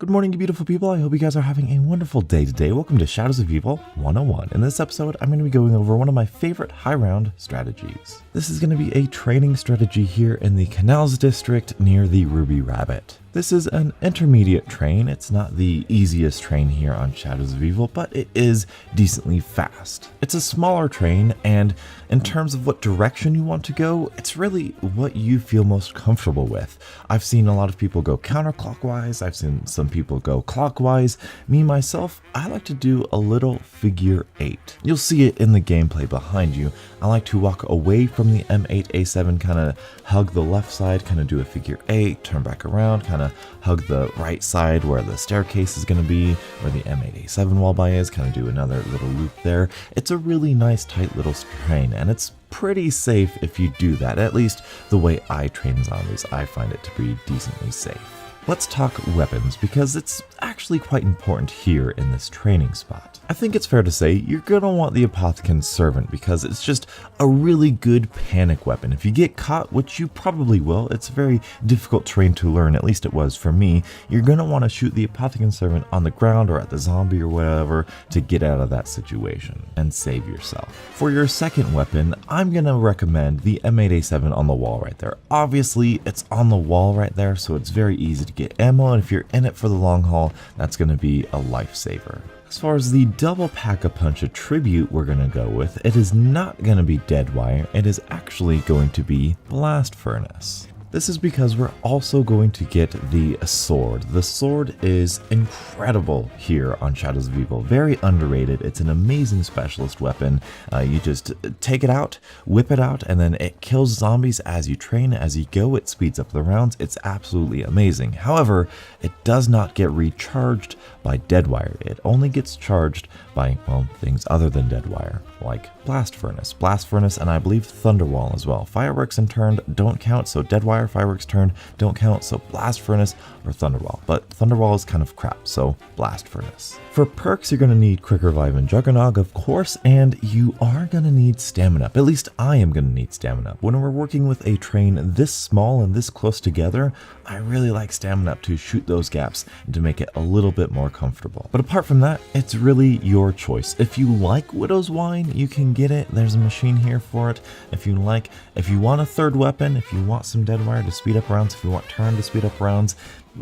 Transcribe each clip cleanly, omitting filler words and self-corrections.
Good morning, you beautiful people. I hope you guys are having a wonderful day today. Welcome to Shadows of Evil 101. In this episode, I'm going to be going over one of my favorite high round strategies. This is going to be a training strategy here in the Canals District near the Ruby Rabbit. This is an intermediate train. It's not the easiest train here on Shadows of Evil, but it is decently fast. It's a smaller train, and in terms of what direction you want to go, it's really what you feel most comfortable with. I've seen a lot of people go counterclockwise. I've seen some people go clockwise. Me, myself, I like to do a little figure 8. You'll see it in the gameplay behind you. I like to walk away from the M8A7, kind of hug the left side, kind of do a figure 8, turn back around, kind of hug the right side where the staircase is going to be, where the M8A7 wall by is, kind of do another little loop there. It's a really nice tight little train, and it's pretty safe if you do that. At least the way I train zombies, I find it to be decently safe. Let's talk weapons, because it's actually quite important here in this training spot. I think it's fair to say you're going to want the Apothicon Servant because it's just a really good panic weapon. If you get caught, which you probably will, it's a very difficult terrain to learn, at least it was for me, you're going to want to shoot the Apothicon Servant on the ground or at the zombie or whatever to get out of that situation and save yourself. For your second weapon, I'm going to recommend the M8A7 on the wall right there. Obviously, it's on the wall right there, so it's very easy to get ammo, and if you're in it for the long haul, that's going to be a lifesaver. As far as the double pack-a-punch attribute we're going to go with, it is not going to be Deadwire, it is actually going to be Blast Furnace. This is because we're also going to get the sword. The sword is incredible here on Shadows of Evil. Very underrated. It's an amazing specialist weapon. You just take it out, whip it out, and then it kills zombies as you train, as you go. It speeds up the rounds. It's absolutely amazing. However, it does not get recharged by Deadwire. It only gets charged by, well, things other than Deadwire, like Blast Furnace, and I believe Thunderwall as well. Fireworks and turned don't count, so Deadwire, fireworks turned don't count, so Blast Furnace or Thunderwall. But Thunderwall is kind of crap, so Blast Furnace. For perks, you're going to need Quick Revive and Juggernog, of course, and you are going to need Stamina Up. At least I am going to need Stamina Up. When we're working with a train this small and this close together, I really like Stamina Up to shoot those gaps and to make it a little bit more comfortable. But apart from that, it's really your choice. If you like Widow's Wine, you can get it. There's a machine here for it. If you want a third weapon, if you want some Deadwire to speed up rounds, if you want Turn to speed up rounds,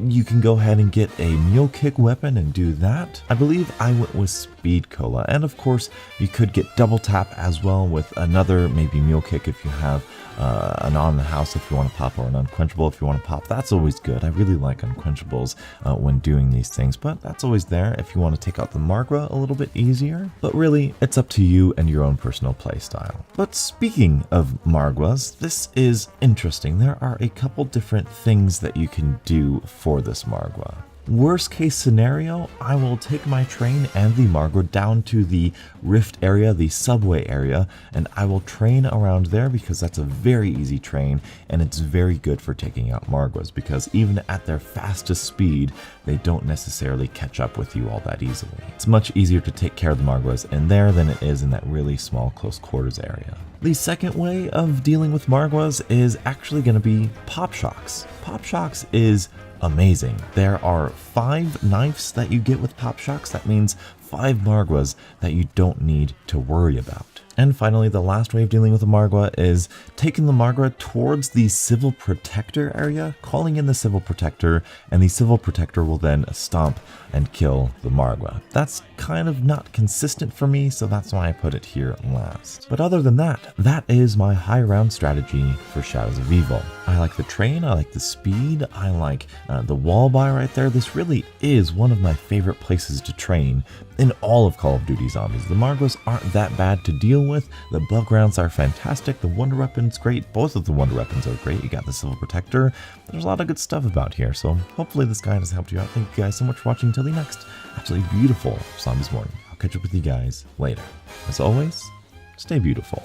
you can go ahead and get a Mule Kick weapon and do that. I believe I went with Speed Cola, and of course you could get Double Tap as well with another maybe Mule Kick if you have an On the House if you want to pop, or an Unquenchable if you want to pop. That's always good. I really like Unquenchables when doing these things, but that's always there if you want to take out the Margwa a little bit easier. But really, it's up to you and your own personal play style. But speaking of Margwas, this is interesting. There are a couple different things that you can do for this Margwa. Worst case scenario, I will take my train and the Margwa down to the Rift area, the subway area, and I will train around there because that's a very easy train and it's very good for taking out Margwas, because even at their fastest speed, they don't necessarily catch up with you all that easily. It's much easier to take care of the Margwas in there than it is in that really small close quarters area. The second way of dealing with Margwas is actually going to be Pop Shocks. Pop Shocks is amazing. There are 5 knives that you get with Pop Shocks. That means 5 Margwas that you don't need to worry about. And finally, the last way of dealing with the Margwa is taking the Margwa towards the Civil Protector area, calling in the Civil Protector, and the Civil Protector will then stomp and kill the Margwa. That's kind of not consistent for me, so that's why I put it here last. But other than that, that is my high round strategy for Shadows of Evil. I like the train, I like the speed, I like the wall by right there. This really is one of my favorite places to train in all of Call of Duty Zombies. The Margwas aren't that bad to deal with. The bug rounds are fantastic. The Wonder Weapon's great. Both of the Wonder Weapons are great. You got the Civil Protector. There's a lot of good stuff about here, so hopefully this guide has helped you out. Thank you guys so much for watching. Until the next absolutely beautiful Zombies morning. I'll catch up with you guys later. As always, stay beautiful.